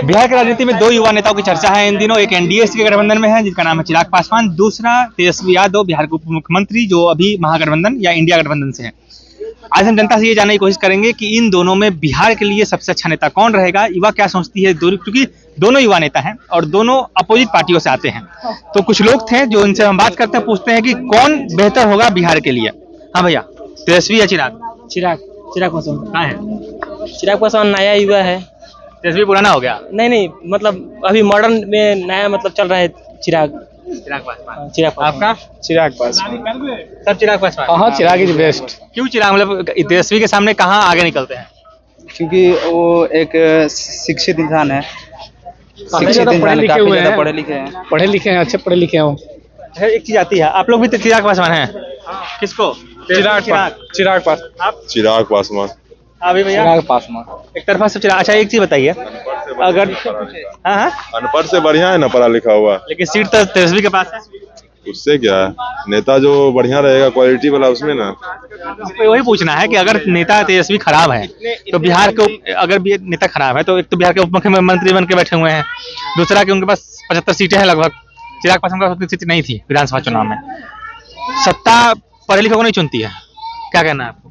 बिहार की राजनीति में दो युवा नेताओं की चर्चा है इन दिनों। एक एनडीए के गठबंधन में है जिसका नाम है चिराग पासवान, दूसरा तेजस्वी यादव बिहार के उप मुख्यमंत्री जो अभी महागठबंधन या इंडिया गठबंधन से है। आज हम जनता से ये जानने की कोशिश करेंगे कि इन दोनों में बिहार के लिए सबसे अच्छा नेता कौन रहेगा, युवा क्या सोचती है, क्योंकि दोनों युवा नेता हैं और दोनों अपोजिट पार्टियों से आते हैं। तो कुछ लोग थे जो इनसे हम बात करते हैं, पूछते हैं कि कौन बेहतर होगा बिहार के लिए। हाँ भैया, तेजस्वी या चिराग? चिराग पासवान। कहाँ है? चिराग पासवान नया युवा है। तेजस्वी पुराना हो गया? नहीं, मतलब अभी मॉडर्न में नया मतलब चल रहा है चिराग पासवान। आपका? चिराग पासवान। सब चिराग पासवान? हाँ, चिराग इज बेस्ट। क्यों चिराग? मतलब तेजस्वी के सामने कहाँ आगे निकलते हैं? क्योंकि वो एक शिक्षित इंसान है, काफी ज्यादा पढ़े लिखे हैं, अच्छे पढ़े लिखे हैं वो। एक चीज आती है, आप लोग भी तो चिराग पासवान हैं? किसको? चिराग पासवान। अभी भैया चिराग पासवान। एक तरफा से चिराग। अच्छा एक चीज बताइए, अगर हाँ अनपढ़ से बढ़िया है ना पढ़ा लिखा हुआ, लेकिन सीट तो तेजस्वी के पास है। उससे क्या है, नेता जो बढ़िया रहेगा क्वालिटी वाला उसमें ना। वही पूछना है कि अगर नेता तेजस्वी खराब है तो बिहार के, अगर भी नेता खराब है तो एक तो बिहार के उप मुख्यमंत्री बन के बैठे हुए हैं, दूसरा कि उनके पास 75 सीटें हैं लगभग। चिराग पासवान का उतनी सीट नहीं थी विधानसभा चुनाव में। सत्ता पढ़े लिखों को नहीं चुनती है, क्या कहना है आपको?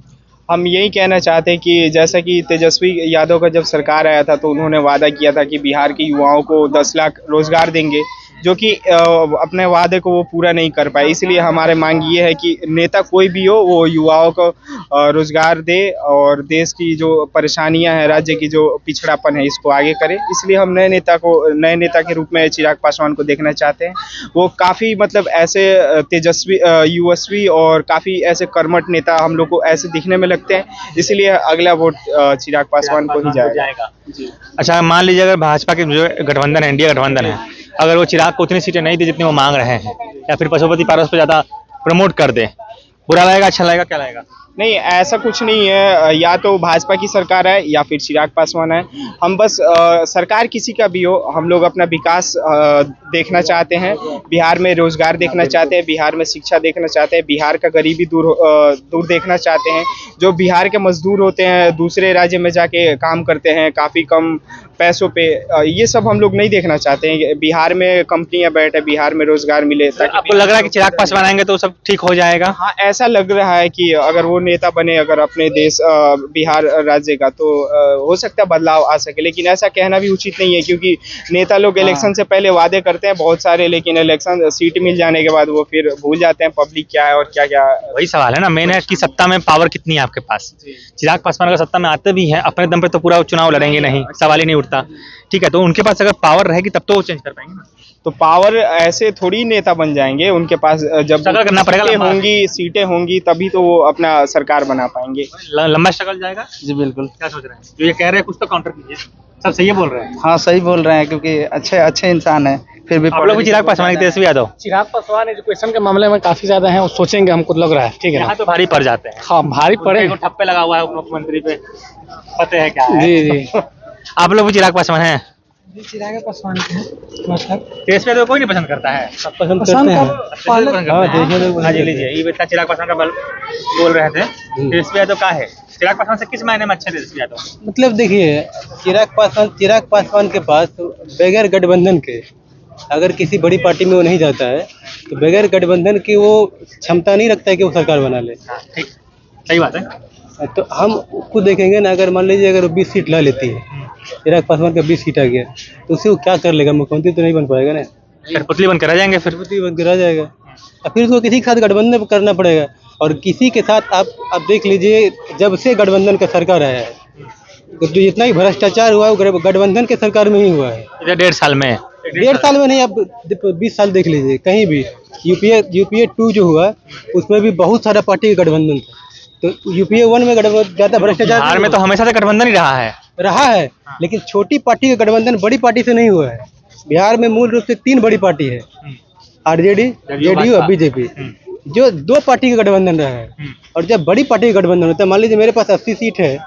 हम यही कहना चाहते हैं कि जैसा कि तेजस्वी यादव का जब सरकार आया था तो उन्होंने वादा किया था कि बिहार के युवाओं को 10 लाख रोजगार देंगे, जो कि अपने वादे को वो पूरा नहीं कर पाए। इसलिए हमारे मांग ये है कि नेता कोई भी हो वो युवाओं को रोजगार दे और देश की जो परेशानियां हैं, राज्य की जो पिछड़ापन है, इसको आगे करे। इसलिए हम नए नेता के रूप में चिराग पासवान को देखना चाहते हैं। वो काफ़ी मतलब ऐसे तेजस्वी युवस्वी और काफ़ी ऐसे कर्मठ नेता हम लोग को ऐसे दिखने में लगते हैं, इसलिए अगला वोट चिराग पासवान को ही जाएगा। अच्छा, मान लीजिए अगर भाजपा के जो गठबंधन है, इंडिया गठबंधन है, अगर वो चिराग को उतनी सीटें नहीं दी जितनी वो मांग रहे हैं, या फिर पशुपति पारस को ज्यादा प्रमोट कर दे, बुरा लगेगा, अच्छा लगेगा, क्या लगेगा? नहीं, ऐसा कुछ नहीं है। या तो भाजपा की सरकार है या फिर चिराग पासवान है। हम बस सरकार किसी का भी हो, हम लोग अपना विकास देखना चाहते हैं, बिहार में रोजगार देखना चाहते हैं, बिहार में शिक्षा देखना चाहते हैं, बिहार का गरीबी दूर देखना चाहते हैं। जो बिहार के मजदूर होते हैं, दूसरे राज्य में जाके काम करते हैं काफ़ी कम पैसों पे, ये सब हम लोग नहीं देखना चाहते हैं। बिहार में कंपनियां बैठे, बिहार में रोजगार मिले। आपको लग रहा है कि चिराग पासवान आएंगे तो सब ठीक हो जाएगा? हाँ, ऐसा लग रहा है कि अगर वो नेता बने अगर अपने देश बिहार राज्य का, तो हो सकता है बदलाव आ सके। लेकिन ऐसा कहना भी उचित नहीं है, क्योंकि नेता लोग इलेक्शन से पहले वादे करते हैं बहुत सारे, लेकिन इलेक्शन सीट मिल जाने के बाद वो फिर भूल जाते हैं पब्लिक क्या है और क्या क्या। वही सवाल है ना, मेन है कि सत्ता में पावर कितनी है आपके पास। चिराग पासवान अगर सत्ता में आते भी हैं, अपने दम पे तो पूरा चुनाव लड़ेंगे नहीं, सवाल ही नहीं उठता। ठीक है, तो उनके पास अगर पावर रहेगी तब तो वो चेंज कर पाएंगे ना। तो पावर ऐसे थोड़ी नेता बन जाएंगे, उनके पास जब स्ट्रगल करना पड़ेगा, सीटें होंगी तभी तो वो अपना सरकार बना पाएंगे। लंबा स्ट्रगल जाएगा। जी बिल्कुल। क्या सोच रहे हैं जो ये कह रहे हैं, कुछ तो काउंटर कीजिए। सब सही बोल रहे हैं? हाँ, सही बोल रहे हैं, क्योंकि अच्छे इंसान है। फिर भी आप लोग भी चिराग पासवान, तेजस्वी यादव? चिराग पासवान एजुकेशन के मामले में काफी ज्यादा है, वो सोचेंगे, हमको लग रहा है। ठीक है ना, यहाँ तो भारी पड़ जाते हैं। हाँ, भारी पड़े। ठप्पे लगा हुआ है उप मुख्यमंत्री पे, पता है क्या है? जी आप लोग भी चिराग पासवान हैं? चिराग पासवान मतलब तेजस्वी यादव कोई नहीं पसंद करता है, सब पसंद करते हैं। हाँ जी, लीजिए, ये बेटा चिराग पासवान का बोल रहे थे। तेजस्वी यादव का है? चिराग पासवान से किस मायने में अच्छा तेजस्वी यादव? मतलब देखिए, चिराग पासवान के पास बगैर गठबंधन के अगर किसी बड़ी पार्टी में वो नहीं जाता है, तो बगैर गठबंधन की वो क्षमता नहीं रखता है कि वो सरकार बना ले। ठीक, सही बात है। तो हम उसको देखेंगे ना, अगर मान लीजिए अगर वो 20 सीट ला लेती है, चिराग पासवान का 20 सीट आ गया, तो उससे वो क्या कर लेगा? मुख्यमंत्री तो नहीं बन पाएगा ना, फिर पुतली बन कर रह जाएंगे, फिर पुतली बन कर रह जाएगा। और फिर उसको किसी के साथ गठबंधन करना पड़ेगा, और किसी के साथ आप देख लीजिए, जब से गठबंधन का सरकार आया है, तो जितना ही भ्रष्टाचार हुआ है वो गठबंधन के सरकार में ही हुआ है। 1.5 साल में? 1.5 साल में नहीं, आप 20 साल देख लीजिए, कहीं भी यूपीए 2 जो हुआ उसमें भी बहुत सारा पार्टी का गठबंधन था। तो यूपीए 1 में ज्यादा भ्रष्टाचार बिहार में तो हमेशा से गठबंधन ही रहा है, लेकिन छोटी पार्टी का गठबंधन बड़ी पार्टी से नहीं हुआ है। बिहार में मूल रूप से 3 बड़ी पार्टी है, आरजेडी, जेडीयू और बीजेपी, जो 2 पार्टी का गठबंधन रहा है। और जब बड़ी पार्टी का गठबंधन होता है, मान लीजिए मेरे पास 80 सीट है,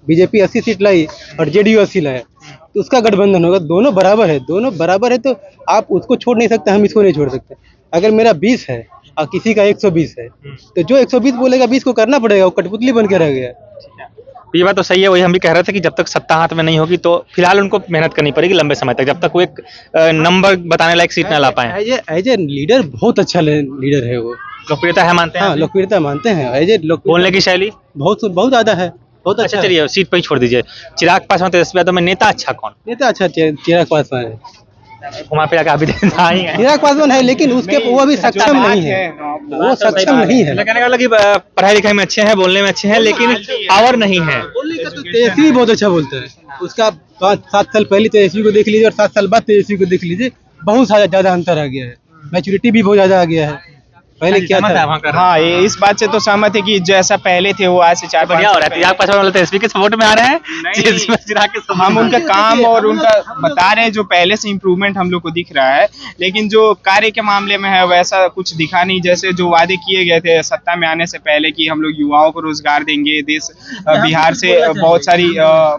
बीजेपी 80 सीट लाई और जेडीयू 80 लाया, तो उसका गठबंधन होगा। दोनों बराबर है, तो आप उसको छोड़ नहीं सकते, हम इसको नहीं छोड़ सकते। अगर मेरा 20 है और किसी का 120 है, तो जो 120 बोलेगा 20 को करना पड़ेगा, वो कठपुतली बन के रह गया। ये बात तो सही है, वही हम भी कह रहे थे कि जब तक सत्ता हाथ में नहीं होगी तो फिलहाल उनको मेहनत करनी पड़ेगी लंबे समय तक, जब तक वो एक नंबर बताने लायक सीट ना ला पाए। एज ए लीडर बहुत अच्छा लीडर है वो। लोकप्रियता है मानते हैं हाँ, आप? लोकप्रियता मानते हैं। एज ए बोलने की शैली बहुत बहुत ज्यादा है, बहुत अच्छा अच्छा। चलिए सीट पे ही छोड़ दीजिए। चिराग पासवान तेजस्वी यादव में नेता अच्छा कौन? नेता अच्छा चिराग पासवान है। घुमा फिरा के आप भी नेता ही हैं। चिराग पासवान है, लेकिन उसके वो अभी सक्षम नहीं है, वो सक्षम नहीं है। कहने का मतलब कि पढ़ाई लिखाई में अच्छे हैं, बोलने में अच्छे हैं, लेकिन पावर नहीं है। बोलने का तो तेजस्वी बहुत अच्छा बोलता है। उसका 5-7 साल पहले तेजस्वी को देख लीजिए और 7 साल बाद तेजस्वी को देख लीजिए, बहुत ज्यादा अंतर आ गया है। मैच्योरिटी भी बहुत ज्यादा आ गया है। पहले क्या था? हाँ, ये इस बात से तो सहमत है कि जैसा पहले थे वो आज से 4-5 बढ़िया हो रहा है। चिराग पासवान वाले तेजस्वी के सपोर्ट में आ रहे हैं, चिराग के support हम में उनका काम और उनका बता रहे हैं, जो पहले से इम्प्रूवमेंट हम लोग को दिख रहा है, लेकिन जो कार्य के मामले में है वैसा कुछ दिखा नहीं। जैसे जो वादे किए गए थे सत्ता में आने से पहले कि हम लोग युवाओं को रोजगार देंगे, देश बिहार से बहुत सारी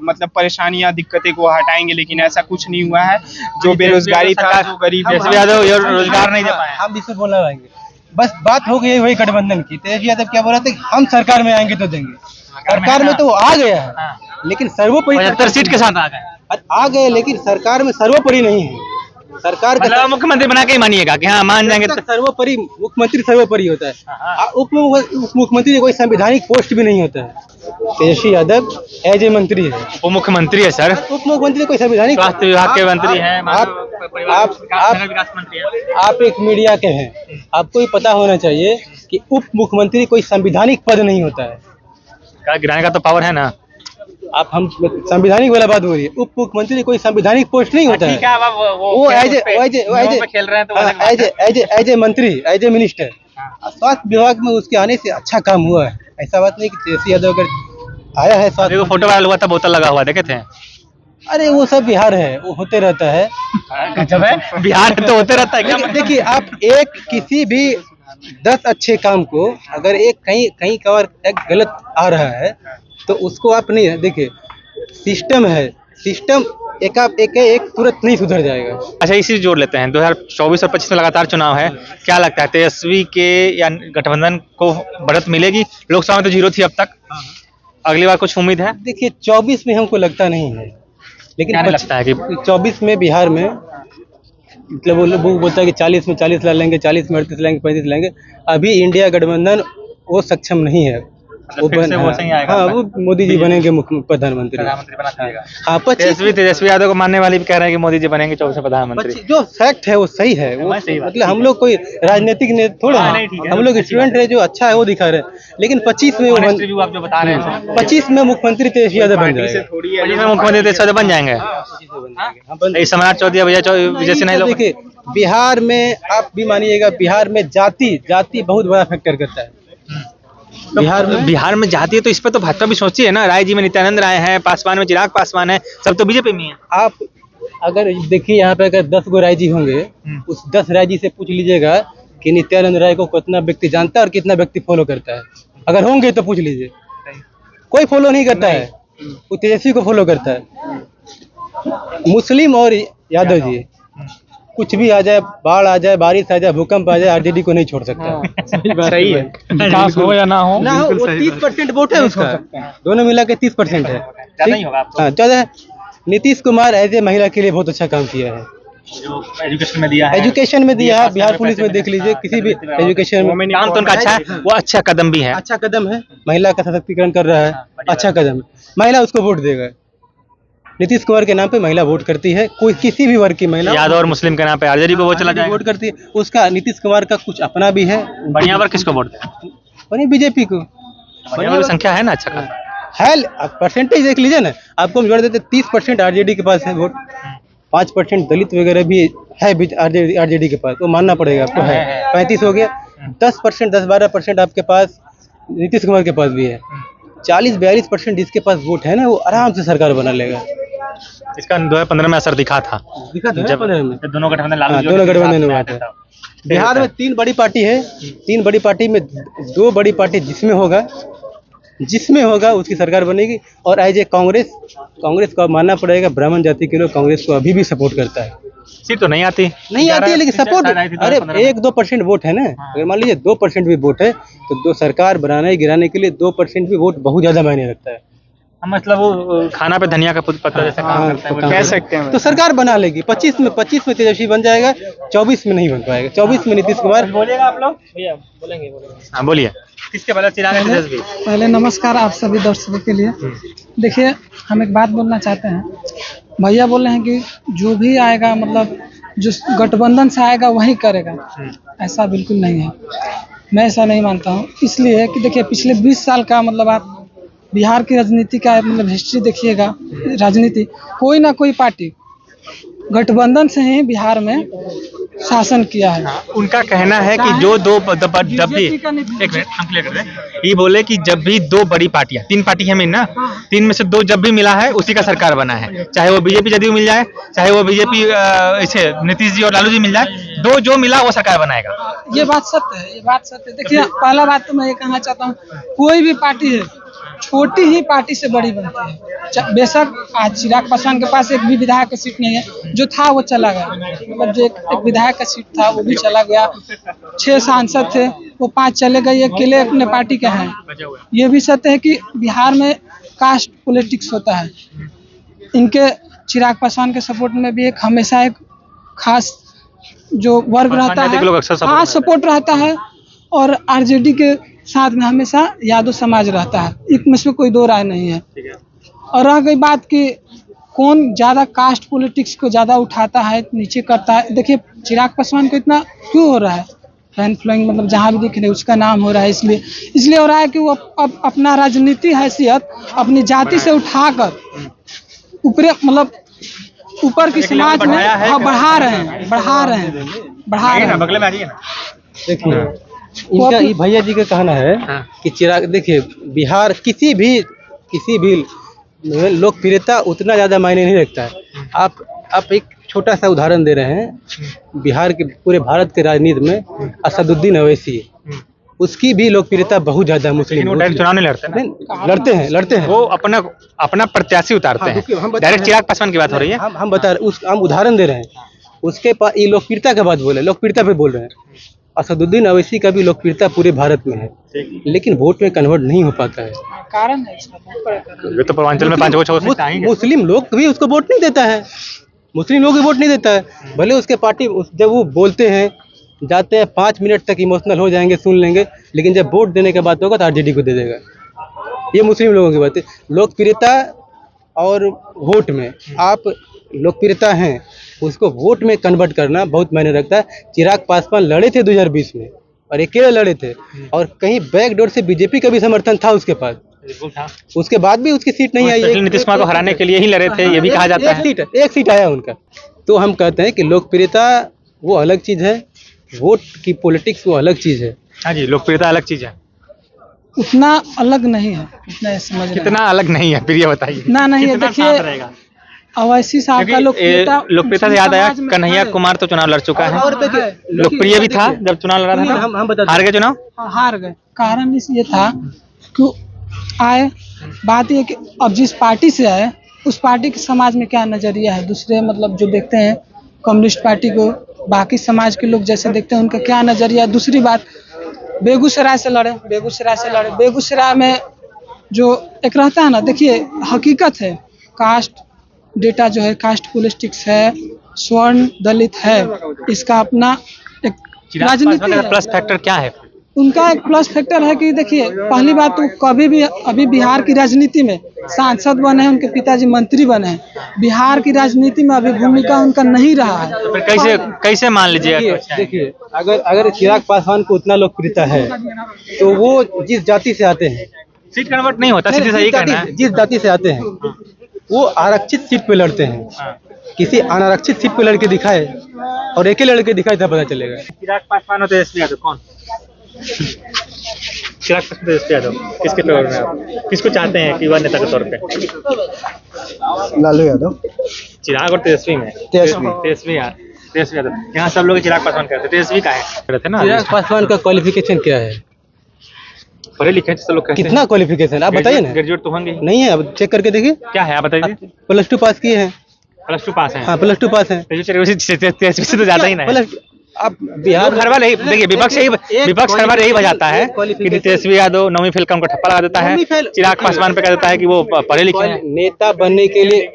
मतलब परेशानियां दिक्कतें को हटाएंगे, लेकिन ऐसा कुछ नहीं हुआ है। जो बेरोजगारी था, जो गरीब तेजस्वी यादव ये रोजगार नहीं दे पाए। हम इससे बोलना चाहेंगे, बस बात हो गई वही गठबंधन की। तेजस्वी यादव क्या बोल रहे थे? हम सरकार में आएंगे तो देंगे। सरकार में तो वो आ गया है, लेकिन सर्वोपरि 75 सीट के साथ आ गए। आ गए, लेकिन सरकार में सर्वोपरि नहीं है। सरकार का मतलब मुख्यमंत्री बना के ही मानिएगा कि हाँ मान जाएंगे तो। सर्वोपरि मुख्यमंत्री सर्वोपरि होता है। उप मुख्यमंत्री कोई संवैधानिक पोस्ट भी नहीं होता है। तेजस्वी यादव एज ए मंत्री है, वो मुख्यमंत्री है सर, उप मुख्यमंत्री कोई संवैधानिक। स्वास्थ्य विभाग के मंत्री हैं, आप एक मीडिया के हैं, आपको ही पता होना चाहिए कि उप मुख्यमंत्री कोई संवैधानिक पद नहीं होता है। गिराने का तो पावर है ना। आप हम संवैधानिक वाला बात हो रही है। उप मुख्यमंत्री कोई संवैधानिक पोस्ट नहीं होता है। वो एज ए मंत्री, एज ए मिनिस्टर। स्वास्थ्य विभाग में उसके आने से अच्छा काम हुआ है। ऐसा बात नहीं कि तेजस्वी यादव अगर आया है स्वास्थ्य। फोटो वायरल हुआ था, बोतल लगा हुआ देखे थे। अरे वो सब बिहार है, वो होते रहता है। गजब है, बिहार में तो होते रहता है। क्या देखिए आप एक किसी भी 10 अच्छे काम को अगर एक कहीं कवर एक गलत आ रहा है तो उसको आप नहीं देखिए, सिस्टम है, सिस्टम एक तुरंत नहीं सुधर जाएगा। अच्छा इसी से जोड़ लेते हैं, 2024 और 25 में लगातार चुनाव है, क्या लगता है तेजस्वी के या गठबंधन को बढ़त मिलेगी? लोकसभा में तो 0 थी अब तक, अगली बार कुछ उम्मीद है? देखिए 24 में हमको लगता नहीं है, लेकिन लगता है कि 24 में बिहार में मतलब वो बोलता है कि 40 में 40 ला लेंगे, 40 में 38 लेंगे, 35 लेंगे। अभी इंडिया गठबंधन वो सक्षम नहीं है। हाँ, वो मोदी जी बनेंगे प्रधानमंत्री। हाँ, तेजस्वी यादव को मानने वाले भी कह रहे हैं कि मोदी जी बनेंगे 24 में प्रधानमंत्री। जो फैक्ट है वो सही है। वो मतलब हम लोग कोई राजनीतिक ने थोड़ा, हम लोग स्टूडेंट है, जो अच्छा है वो दिखा रहे हैं। लेकिन 25 में आप जो बता रहे हैं 25 में मुख्यमंत्री तेजस्वी यादव बन जाएंगे। मुख्यमंत्री तेजस्वी यादव बन जाएंगे। सम्राट चौधरी विजय सिन्हा लोग। देखिए बिहार में आप भी मानिएगा, बिहार में जाति बहुत बड़ा फैक्टर करता है। बिहार में जाती है तो इस पर तो भाजपा भी सोची है ना। राय जी में नित्यानंद राय हैं, पासवान में चिराग पासवान है, सब तो बीजेपी में है। आप अगर देखिए यहाँ पे अगर 10 गो राय जी होंगे, उस 10 राय जी से पूछ लीजिएगा कि नित्यानंद राय को कितना व्यक्ति जानता है और कितना व्यक्ति फॉलो करता है। अगर होंगे तो पूछ लीजिए, कोई फॉलो नहीं करता है, वो तेजस्वी को फॉलो करता है। मुस्लिम और यादव जी कुछ भी आ जाए, बाढ़ आ जाए, बारिश आ जाए, भूकंप आ जाए, आरजेडी को नहीं छोड़ सकता। सही है, विकास हो या ना हो, वो 30% वोट है उसका, दोनों मिला के 30% है। ज्यादा ही होगा। हाँ ज्यादा। नीतीश कुमार एज ए महिला के लिए बहुत अच्छा काम किया है, जो एजुकेशन में दिया है, बिहार पुलिस में देख लीजिए, किसी भी एजुकेशन में काम तो उनका अच्छा है, वो अच्छा कदम भी है। अच्छा कदम है, महिला का सशक्तिकरण कर रहा है, अच्छा कदम है। महिला उसको वोट देगा। नीतीश कुमार के नाम पे महिला वोट करती है, कोई किसी भी वर्ग की महिला। यादव और मुस्लिम के नाम पे आरजेडी को वोट चला जाएगा, वोट करती है। उसका नीतीश कुमार का कुछ अपना भी है। बढ़िया पर किसको वोट दें? बनी बीजेपी को। संख्या है ना अच्छा खासा है, परसेंटेज देख लीजिए ना, आपको हम जोड़ देते 30% आरजेडी के पास है वोट, 5% दलित वगैरह भी है आरजेडी के पास, वो मानना पड़ेगा आपको है। 35 हो गया, 10%, 10-12% आपके पास नीतीश कुमार के पास भी है। 40-42% जिसके पास वोट है ना, वो आराम से सरकार बना लेगा। इसका 2015 में असर दिखा था जब दोनों गठबंधन हुआ था। बिहार में 3 बड़ी पार्टी है, 3 बड़ी पार्टी में 2 बड़ी पार्टी जिसमें होगा उसकी सरकार बनेगी। और एज ए कांग्रेस को अब मानना पड़ेगा, ब्राह्मण जाति के लोग कांग्रेस को अभी भी सपोर्ट करता है। सीट तो नहीं आती है, लेकिन सपोर्ट, अरे 1-2% वोट है ना। अगर मान लीजिए 2% भी वोट है तो सरकार बनाने गिराने के लिए 2% भी वोट बहुत ज्यादा मायने रखता है। मतलब वो खाना पे धनिया का पत्ता जैसा काम हाँ, करता है वो कह सकते हैं तो सरकार बना लेगी 25 में तेजस्वी बन जाएगा, 24 में नहीं बन पाएगा, 24 में नीतीश कुमार। बोलिएगा आप लोग। भैया बोलेंगे हाँ बोलिए, किसके बदले चिराग है तेजस्वी? पहले नमस्कार आप सभी दर्शकों के लिए। देखिए हम एक बात बोलना चाहते हैं, भैया बोल रहे हैं कि जो भी आएगा मतलब जो गठबंधन से आएगा वही करेगा, ऐसा बिल्कुल नहीं है। मैं ऐसा नहीं मानता हूँ, इसलिए कि देखिए पिछले 20 साल का मतलब आप बिहार की राजनीति का मतलब हिस्ट्री देखिएगा, राजनीति कोई ना कोई पार्टी गठबंधन से ही बिहार में शासन किया है। उनका कहना है कि जो जब भी एक मिनट हम क्लियर कर दें, ये बोले कि जब भी दो बड़ी पार्टियां, 3 पार्टी है मेन ना, 3 में से 2 जब भी मिला है उसी का सरकार बना है, चाहे वो बीजेपी जदयू मिल जाए, चाहे वो बीजेपी ऐसे नीतीश जी और लालू जी मिल जाए, 2 जो मिला वो सरकार बनाएगा। ये बात सत्य है, ये बात सत्य है। देखिए पहला बात तो मैं ये कहना चाहता हूँ, कोई भी पार्टी है छोटी ही पार्टी से बड़ी बनती है। बेशक आज चिराग पासवान के पास एक भी विधायक का सीट नहीं है, जो था वो चला गया, मतलब जो एक विधायक का सीट था वो भी चला गया। 6 सांसद थे वो 5 चले गए, ये अकेले अपने पार्टी के हैं। ये भी सत्य है कि बिहार में कास्ट पॉलिटिक्स होता है। इनके चिराग पासवान के सपोर्ट में भी एक हमेशा एक खास जो वर्ग रहता है, हाँ सपोर्ट रहता है, और आरजेडी के साथ में हमेशा यादव समाज रहता है, इसमें कोई दो राय नहीं है। और रह गई बात कि कौन ज़्यादा कास्ट पॉलिटिक्स को ज़्यादा उठाता है, नीचे करता है, देखिए चिराग पासवान को इतना क्यों हो रहा है, फैन फ्लोइंग मतलब जहाँ भी दिख रहे उसका नाम हो रहा है, इसलिए हो रहा है कि वो अब अपना राजनीति हैसियत अपनी जाति से उठाकर ऊपर मतलब ऊपर की समाज में बढ़ा रहे हैं। बगले में आ जाइए ना। देखिए इनका ये भैया जी का कहना है कि चिराग, देखिए बिहार किसी भी लोकप्रियता उतना ज़्यादा मायने नहीं रखता है। आप एक छोटा सा उदाहरण दे रहे हैं, बिहार के पूरे भारत के राजनीति में असदुद्दीन अवैसी, उसकी भी लोकप्रियता बहुत ज़्यादा मुस्लिम। चुनाव नहीं लड़ते हैं, लड़ते हैं वो अपना प्रत्याशी उतारते हैं। डायरेक्ट चिराग पासवान की बात हो रही है, हम बता रहे, हम उदाहरण दे रहे हैं। उसके पास ये लोकप्रियता का बात बोले, लोकप्रियता पे बोल रहे हैं। असदुद्दीन अवैसी का भी लोकप्रियता पूरे भारत में है, लेकिन वोट में कन्वर्ट नहीं हो पाता है। कारण है इसका, ये तो पूर्वांचल में 5 मुस्लिम लोग भी उसको वोट नहीं देता है, मुस्लिम लोग भी वोट नहीं देता है। भले उसके पार्टी जब वो बोलते हैं जाते हैं 5 मिनट तक इमोशनल हो जाएंगे, सुन लेंगे, लेकिन जब वोट देने के बाद होगा तो आरजेडी को दे देगा। ये मुस्लिम लोगों की बात है। लोकप्रियता और वोट में आप लोकप्रियता हैं, उसको वोट में कन्वर्ट करना बहुत मायने रखता है। चिराग पासवान लड़े थे 2020 में और अकेले लड़े थे, और कहीं बैकडोर से बीजेपी का भी समर्थन था उसके पास, उसके बाद भी उसकी सीट नहीं आई। नीतीश कुमार को हराने के लिए ही लड़े थे, ये भी कहा जाता है। एक सीट आया उनका। तो हम कहते हैं कि लोकप्रियता वो अलग चीज़ है, वोट की पॉलिटिक्स वो अलग चीज़ है। हाँ जी, लोकप्रियता अलग चीज़ है। उतना अलग नहीं है, इतना समझ कितना अलग नहीं है, फिर ये बताइए। ना नहीं है। देखिए अवैसी साहब का लोकप्रियता से याद आया, कन्हैया कुमार तो चुनाव लड़ चुका है, लोकप्रिय भी था जब चुनाव लड़ा था, हार गए चुनाव, हार गए। कारण ये था कि आए, बात ये कि अब जिस पार्टी से आए उस पार्टी के समाज में क्या नजरिया है, दूसरे मतलब जो देखते हैं कम्युनिस्ट पार्टी को, बाकी समाज के लोग जैसे देखते हैं उनका क्या नजरिया है। दूसरी बात, बेगूसराय से लड़े, बेगूसराय में जो एक रहता है ना, देखिए हकीकत है, कास्ट डेटा जो है, कास्ट पॉलिटिक्स है, स्वर्ण दलित है, इसका अपना एक राजनीति है। प्लस फैक्टर क्या है उनका? एक प्लस फैक्टर है कि देखिए पहली बात तो कभी भी अभी बिहार की राजनीति में सांसद बने हैं, उनके पिताजी मंत्री बने हैं, बिहार की राजनीति में अभी भूमिका उनका नहीं रहा है। तो फिर कैसे मान लीजिए? देखिए अगर चिराग पासवान को उतना लोकप्रियता है तो वो जिस जाति से आते हैं, सीट कन्वर्ट नहीं होता, सीधे सही कहना है। जिस जाति से आते हैं वो आरक्षित सीट पे लड़ते हैं। किसी अनारक्षित सीट पे लड़के दिखाए और अकेले लड़के दिखाए तो पता चलेगा। चिराग पासवान और तेजस्वी यादव कौन? चिराग पासवान तेजस्वी यादव किसके तौर में आप किसको चाहते हैं कि युवा नेता के तौर पे? लालू यादव। चिराग और तेजस्वी में तेजस्वी यादव। यहाँ सब लोग चिराग पासवान कहते हैं, तेजस्वी का है ना। चिराग पासवान का क्वालिफिकेशन क्या है? पढ़े लिखे सब लोग कहते हैं। कितना क्वालिफिकेशन आप बताइए ना। ग्रेजुएट तो होंगे नहीं है, अब चेक करके देखिए क्या है, आप बताइए। +2 पास किए हैं। +2 पास है। हाँ +2 पास है। तेजस्वी से तो ज्यादा ही ना है। आप बिहार हर बार यही देखिए, विपक्ष हर बार यही बजाता है कि तेजस्वी यादव 9वीं फेल का उनको ठप्पा लगा देता है, चिराग पासवान पे कह देता है कि वो पढ़े लिखे हैं। नेता बनने के लिए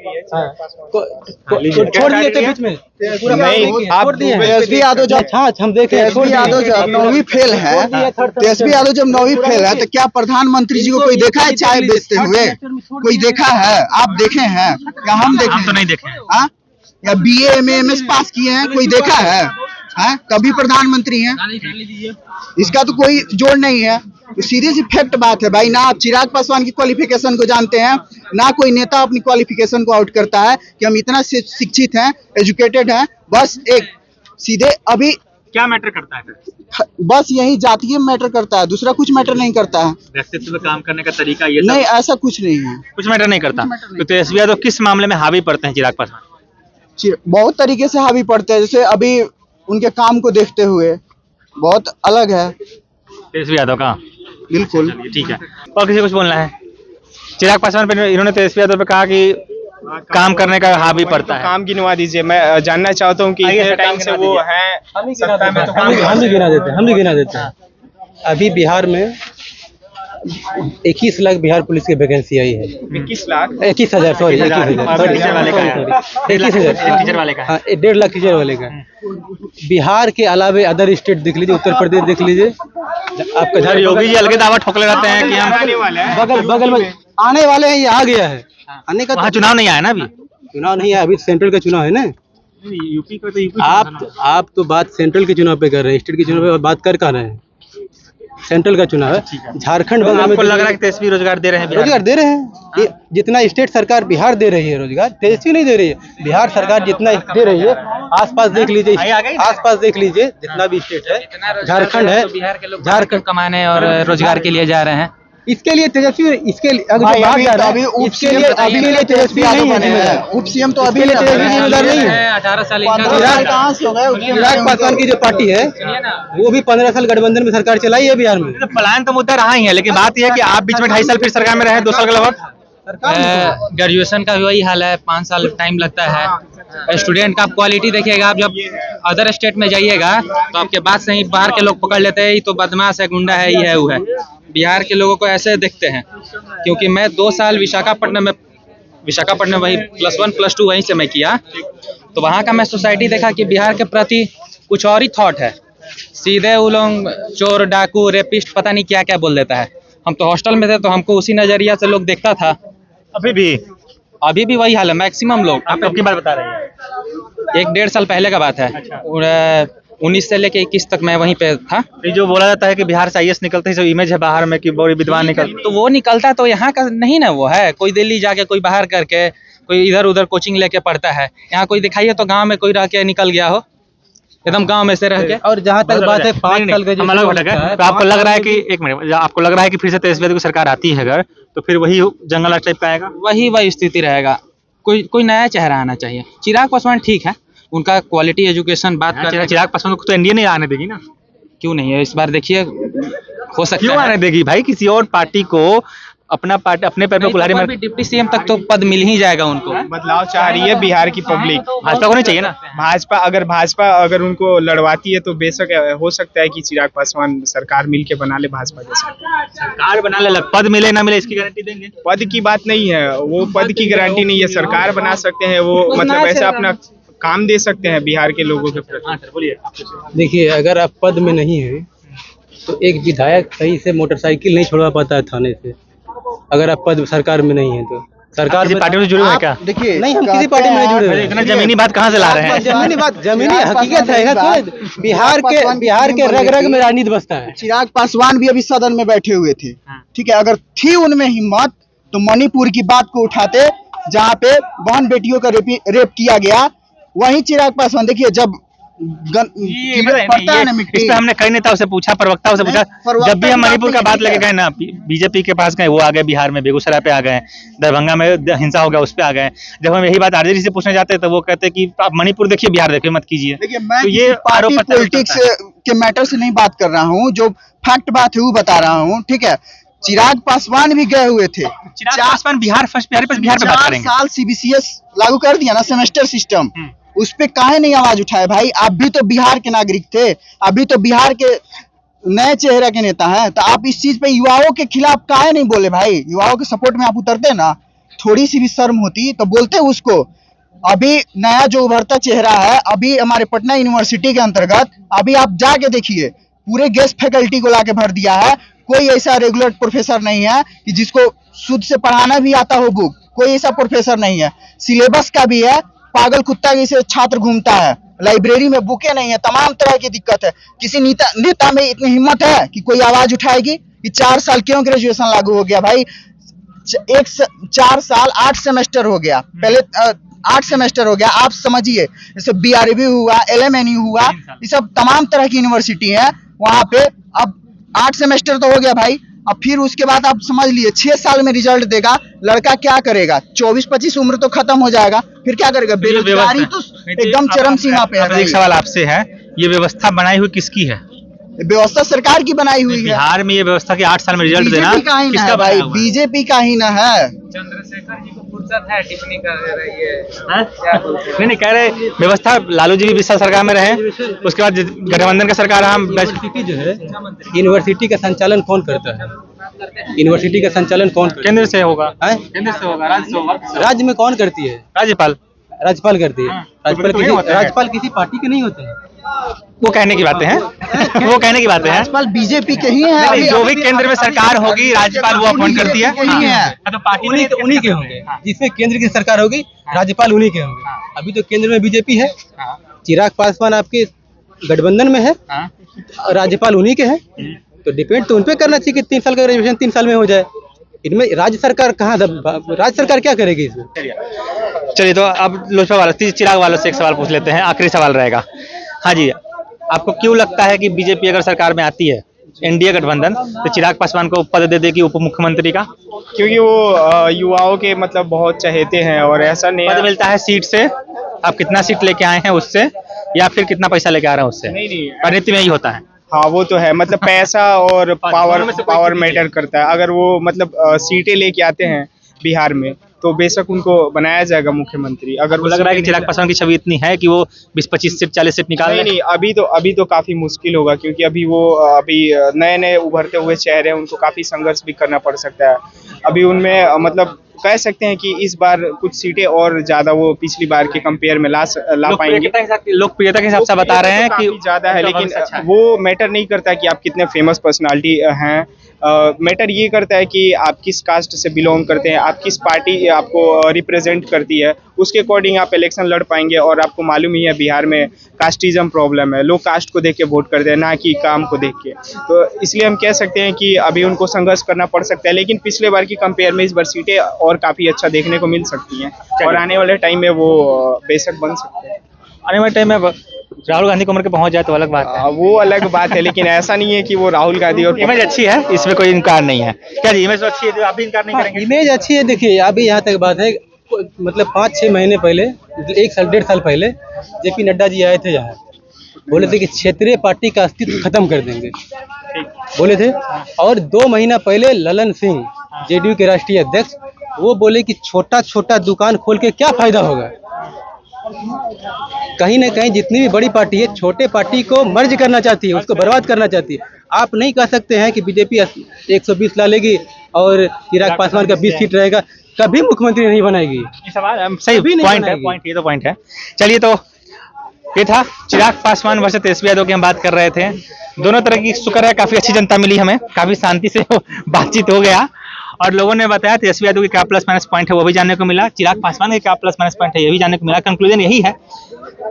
छोड़ दिए थे बीच में, नहीं, आप तेजस्वी यादव जब हम देखे तेजस्वी यादव जब 9वीं फेल है, तेजस्वी यादव जब 9वीं फेल है, तो क्या प्रधानमंत्री जी को कोई देखा है चाय बेचते हुए? कोई देखा है? आप देखे हैं या हम देखे? हम तो नहीं देखे हैं। हाँ? या BA में MS पास किए हैं, कोई देखा है? हाँ? कभी प्रधानमंत्री हैं? इसका तो कोई जोड़ नहीं है। तो सीधी सी फैक्ट बात है भाई, ना आप चिराग पासवान की क्वालिफिकेशन को जानते हैं, ना कोई नेता अपनी क्वालिफिकेशन को आउट करता है कि हम इतना शिक्षित हैं, एजुकेटेड हैं। बस एक सीधे अभी क्या मैटर करता है फिर? बस यही जातीय मैटर करता है, दूसरा कुछ मैटर नहीं करता है। व्यक्तित्व पे काम करने का तरीका ये नहीं, ऐसा कुछ नहीं है। कुछ मैटर नहीं करता। तो तेजस्वी यादव किस मामले में हावी पड़ते हैं चिराग पासवान? बहुत तरीके से हावी पड़ते हैं, जैसे अभी उनके काम को देखते हुए बहुत अलग है। तेजस्वी यादव का बिल्कुल ठीक है। और किसी कुछ बोलना है? चिराग पासवान पे इन्होंने तेजस्वी यादव पे कहा कि काम करने का हावी पड़ता है। काम गिनवा दीजिए, मैं जानना चाहता हूँ कि इतने टाइम से वो है सत्ता में, तो हम भी गिना देते हैं। अभी बिहार में 21 लाख बिहार पुलिस की वैकेंसी आई है। 21,00,000 21,000 सॉरी 21,000 टीचर वाले का है। 21,000 टीचर वाले का है। हाँ, 1.5 लाख टीचर वाले का। बिहार के अलावे अदर स्टेट देख लीजिए, उत्तर प्रदेश देख लीजिए, आपका सर योगी जी अलग दावा ठोकले रहते हैं कि हम आने वाला है। बगल में आने वाले हैं, ये आ गया है। आने का वहाँ चुनाव नहीं आया ना अभी? चुनाव नहीं है, अभी सेंट्रल का चुनाव है ना। यूपी का तो यूपी आप तो बात सेंट्रल के चुनाव पे कर रहे हैं, स्टेट के चुनाव पे बात कर कहाँ रहे हैं? सेंट्रल का चुनाव है। झारखंड बगल में आपको लग रहा है कि तेजस्वी रोजगार दे रहे हैं? रोजगार दे रहे हैं। ये जितना स्टेट सरकार बिहार दे रही है रोजगार, तेजस्वी नहीं दे रही है। बिहार सरकार जितना दे रही है, आसपास देख लीजिए, आसपास देख लीजिए, जितना भी स्टेट है, झारखंड है, बिहार के लोग झारखंड कमाने और रोजगार के लिए जा रहे हैं। इसके लिए तेजस्वी, इसके लिए अभी भाई, जो बात अभी जा रहा अभी है, उप इसके सीएम लिए अभी अभी तेजस्वी तेजस्वी यादव नहीं बने हैं। है। उप सीएम तो अभी इसके लिए तेजस्वी जिम्मेदार नहीं है। 18 साल कहाँ से हो गए? चिराग पासवान की जो पार्टी है, वो भी 15 साल गठबंधन में सरकार चलाई है बिहार में। प्लान तो मुद्दा रहा ही है, लेकिन बात यह है कि आप बीच में 2.5 साल फिर सरकार में रहे, 2 साल का लगभग। ग्रेजुएशन का भी वही हाल है, 5 साल टाइम लगता है। स्टूडेंट का आप क्वालिटी देखिएगा, आप जब अदर स्टेट में जाइएगा तो आपके बात से ही बाहर के लोग पकड़ लेते हैं, ये तो बदमाश है, गुंडा है, ये है, वो है। बिहार के लोगों को ऐसे देखते हैं। क्योंकि मैं 2 साल विशाखापट्टनम वही +1 +2 वहीं से मैं किया, तो वहाँ का मैं सोसाइटी देखा कि बिहार के प्रति कुछ और ही थॉट है। सीधे वो लोग चोर, डाकू, रेपिस्ट, पता नहीं क्या क्या बोल देता है। हम तो हॉस्टल में थे तो हमको उसी नजरिया से लोग देखता था। अभी भी वही हाल है, मैक्सिमम लोग। आप कब की बात बता रहे हैं? 1-1.5 साल पहले का बात है। 19 से लेके 21 तक मैं वहीं पे था। ये जो बोला जाता है कि बिहार से IAS निकलते ही सब इमेज है बाहर में कि बड़ी विद्वान निकल, तो वो निकलता तो यहाँ का नहीं ना, वो है कोई दिल्ली जाके, कोई बाहर करके, कोई इधर उधर कोचिंग लेके पढ़ता है। यहाँ कोई दिखाइए तो गांव में कोई रह के निकल गया हो, एकदम गांव में से रह के। और जहाँ तक बात है 5 साल का, हम अलग भटक है। तो आपको लग रहा है कि एक मिनट, आपको लग रहा है कि फिर से तेजस्वी यादव की सरकार आती है अगर, तो फिर वही जंगल टाइप का आएगा? वही स्थिति रहेगा। कोई नया चेहरा आना चाहिए। चिराग पासवान ठीक है, उनका क्वालिटी एजुकेशन बात कर। चिराग पासवान को तो एनडीए नहीं आने देगी ना? क्यों नहीं है? इस बार देखिए, हो सकता क्यों है आने देगी भाई? किसी और पार्टी को अपना पार्टी अपने पैर पे कुल्हाड़ी मार, डिप्टी सीएम तक तो पद मिल ही जाएगा उनको। बदलाव चाह रही है बिहार की पब्लिक। भाजपा को नहीं चाहिए ना? भाजपा अगर उनको लड़वाती है तो बेशक हो सकता है कि चिराग पासवान सरकार मिलके बना ले भाजपा के साथ। सरकार बना ले, पद मिले ना मिले इसकी गारंटी देंगे? पद की बात नहीं है, वो पद की गारंटी नहीं है। सरकार बना सकते हैं, वो मतलब ऐसा अपना काम दे सकते हैं बिहार के लोगों के प्रति। हाँ सर बोलिए। देखिए, अगर आप पद में नहीं है तो एक विधायक सही से मोटरसाइकिल नहीं छुड़वा पाता है थाने से। अगर आप पद सरकार में नहीं है तो सरकार किसी पार्टी से जुड़े हुए हैं क्या? देखिए, नहीं, हम किसी पार्टी में नहीं जुड़े हुए हैं। इतना जमीनी बात कहाँ से ला रहे हैं? जमीनी हकीकत है तो बिहार के रग रग में राजनीति बसता है। चिराग पासवान भी अभी सदन में बैठे हुए थे, ठीक है। अगर थी उनमें हिम्मत तो मणिपुर की बात को उठाते, जहाँ पे बहन बेटियों का रेप किया गया, वहीं चिराग पासवान देखिए जब पड़ता है ना मिट्टी। इस पे हमने कई नेताओं से पूछा, प्रवक्ताओं से पूछा, जब भी हम मणिपुर का बात लेके गए ना, बीजेपी के पास गए, वो आ गए बिहार में, बेगूसराय पे आ गए, दरभंगा में हिंसा हो गया उस पे आ गए। जब हम यही बात आरजेडी से पूछने जाते हैं तो वो कहते हैं कि आप मणिपुर देखिए, बिहार देखिए, मत कीजिए। देखिए, मैं तो ये पार्टी पॉलिटिक्स के मैटर से नहीं बात कर रहा हूँ, जो फैक्ट बात है वो बता रहा हूँ, ठीक है। चिराग पासवान भी गए हुए थे। चिराग पासवान बिहार पे बात 4 करेंगे। साल CBCS लागू कर दिया ना, सेमेस्टर सिस्टम, उस पे काहे नहीं आवाज उठाए भाई? आप भी तो बिहार के नागरिक थे, अभी तो बिहार के नए चेहरा के नेता हैं, तो आप इस चीज पे युवाओं के खिलाफ काहे नहीं बोले भाई? युवाओं के सपोर्ट में आप उतरते ना, थोड़ी सी भी शर्म होती तो बोलते उसको। अभी नया जो उभरता चेहरा है, अभी हमारे पटना यूनिवर्सिटी के अंतर्गत अभी आप जाके देखिए, पूरे गेस्ट फैकल्टी को लाके भर दिया है। कोई ऐसा रेगुलर प्रोफेसर नहीं है कि जिसको शुद्ध से पढ़ाना भी आता हो बुक, कोई ऐसा प्रोफेसर नहीं है। सिलेबस का भी है, पागल कुत्ता जैसे छात्र घूमता है, लाइब्रेरी में बुकें नहीं है, तमाम तरह की दिक्कत है। किसी नेता में इतनी हिम्मत है कि कोई आवाज उठाएगी कि 4 साल क्यों ग्रेजुएशन लागू हो गया भाई? 4 साल 8 सेमेस्टर हो गया, पहले 8 सेमेस्टर हो गया। आप समझिए, जैसे BRB हुआ, LMNU हुआ, ये सब तमाम तरह की यूनिवर्सिटी है वहां पे। अब 8 सेमेस्टर तो हो गया भाई, अब फिर उसके बाद आप समझ लिए 6 साल में रिजल्ट देगा, लड़का क्या करेगा? 24-25 उम्र तो खत्म हो जाएगा, फिर क्या करेगा? बेरोजगारी तो एकदम चरम सीमा पे है। एक सवाल आपसे है, ये व्यवस्था बनाई हुई किसकी है? व्यवस्था सरकार की बनाई हुई है। बिहार में ये व्यवस्था कि 8 साल में रिजल्ट देना बीजेपी का ही ना है भाई, बीजेपी का ही ना है। चंद्रशेखर जी को फुर्सत है टिप्पणी कर रही है। नहीं कह रहे व्यवस्था, लालू जी भी 20 साल सरकार में रहे, उसके बाद गठबंधन का सरकार हम यूनिवर्सिटी जो है, यूनिवर्सिटी का संचालन कौन करता है? यूनिवर्सिटी का संचालन कौन करता है? केंद्र से होगा, है? केंद्र से होगा, राज्य से होगा। राज्य में कौन करती है? राज्यपाल करती है। राज्यपाल किसी पार्टी के नहीं होते हैं। वो कहने की बातें हैं वो कहने की बातें हैं। राज्यपाल बीजेपी के ही है। जो भी केंद्र में सरकार होगी, राज्यपाल वो अपॉइंट करती है। तो पार्टी उन्हीं के होंगे, जिसमें केंद्र की सरकार होगी, राज्यपाल उन्हीं के होंगे। अभी तो केंद्र में बीजेपी है, चिराग पासवान आपके गठबंधन में है, राज्यपाल उन्हीं के हैं, तो डिपेंड तो उनपे करना चाहिए कि 3 साल का ग्रेजुएशन 3 साल में हो जाए। इनमें राज्य सरकार कहाँ, राज्य सरकार क्या करेगी इसमें? चलिए, तो अब लोजपा वाले चिराग वालों से एक सवाल पूछ लेते हैं, आखिरी सवाल रहेगा। हाँ जी, आपको क्यों लगता है कि बीजेपी अगर सरकार में आती है, एनडीए गठबंधन, तो चिराग पासवान को पद दे देगी उप मुख्यमंत्री का? क्योंकि वो युवाओं के मतलब बहुत चहेते हैं, और ऐसा नहीं पद मिलता है सीट से, आप कितना सीट लेके आए हैं उससे, या फिर कितना पैसा लेके आ रहे हैं उससे? नहीं, राजनीति में यही होता है। हाँ वो तो है, मतलब पैसा और पावर मैटर करता है। अगर वो मतलब सीटें लेके आते हैं बिहार में, तो बेशक उनको बनाया जाएगा मुख्यमंत्री। अगर वो लग रहा है कि चिराग पासवान की छवि इतनी है कि वो 20-25 सीट 40 सीट निकाल नहीं, अभी तो काफी मुश्किल होगा, क्योंकि अभी नए उभरते हुए चेहरे हैं, उनको काफी संघर्ष भी करना पड़ सकता है। अभी उनमें मतलब कह सकते हैं कि इस बार कुछ सीटें और ज्यादा वो पिछली बार के कंपेयर में ला पाएंगे। लोकप्रियता के हिसाब से बता रहे हैं कि ज्यादा है, लेकिन वो मैटर नहीं करता कि आप कितने फेमस पर्सनालिटी हैं। मैटर ये करता है कि आप किस कास्ट से बिलोंग करते हैं, आप किस पार्टी आपको रिप्रेजेंट करती है, उसके अकॉर्डिंग आप इलेक्शन लड़ पाएंगे। और आपको मालूम ही है बिहार में कास्टिज्म प्रॉब्लम है, लोग कास्ट को देख के वोट करते हैं, ना कि काम को देख के। तो इसलिए हम कह सकते हैं कि अभी उनको संघर्ष करना पड़ सकता है, लेकिन पिछले बार की कंपेयर में इस बार सीटें और काफी अच्छा देखने को मिल सकती हैं, और आने वाले टाइम में वो बेशक बन सकते हैं। आने वाले टाइम में राहुल गांधी की उम्र के पहुंच जाए तो अलग बात है। वो अलग बात है, लेकिन ऐसा नहीं है कि वो राहुल गांधी और इमेज अच्छी है, इसमें कोई इनकार नहीं है। क्या जी, इमेज तो अच्छी है, तो आप भी इनकार नहीं करेंगे? इमेज अच्छी है। देखिए, अभी यहाँ तक बात है, मतलब 5-6 महीने पहले, 1 साल 1.5 साल पहले JP नड्डा जी आए थे यहाँ, बोले थे कि क्षेत्रीय पार्टी का अस्तित्व खत्म कर देंगे, बोले थे। और 2 महीना पहले ललन सिंह, JDU के राष्ट्रीय अध्यक्ष, वो बोले कि छोटा छोटा दुकान खोल के क्या फायदा होगा। कहीं ना कहीं जितनी भी बड़ी पार्टी है, छोटे पार्टी को मर्ज करना चाहती है, उसको बर्बाद करना चाहती है। आप नहीं कह सकते हैं कि बीजेपी 120 ला लेगी और चिराग पासवान का 20 सीट रहेगा, कभी मुख्यमंत्री नहीं बनाएगी। सवाल सही पॉइंट है, ये तो पॉइंट है। चलिए, तो ये था चिराग पासवान वर्सेस तेजस्वी यादव की हम बात कर रहे थे। दोनों तरह की शुक्र है, काफी अच्छी जनता मिली हमें, काफी शांति से बातचीत हो गया, और लोगों ने बताया तेजस्वी यादव की क्या प्लस माइनस पॉइंट है वो भी जानने को मिला, चिराग पासवान के क्या प्लस माइनस पॉइंट है ये भी जानने को मिला। कंक्लूजन यही है,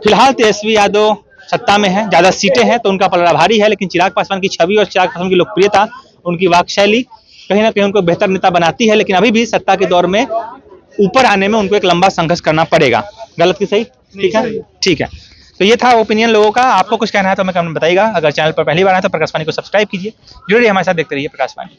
फिलहाल तेजस्वी यादव सत्ता में है, ज्यादा सीटें हैं तो उनका पलड़ा भारी है, लेकिन चिराग पासवान की छवि और चिराग पासवान की लोकप्रियता, उनकी वाकशैली कहीं ना कहीं उनको बेहतर नेता बनाती है। लेकिन अभी भी सत्ता के दौर में ऊपर आने में उनको एक लंबा संघर्ष करना पड़ेगा। गलत की सही? ठीक है, ठीक है। तो ये था ओपिनियन लोगों का। आपको कुछ कहना है तो हमें कमेंट में बताइएगा। अगर चैनल पर पहली बार आए तो प्रकाशवाणी को सब्सक्राइब कीजिए, जुड़े रहिए हमारे साथ, देखते रहिए प्रकाशवाणी।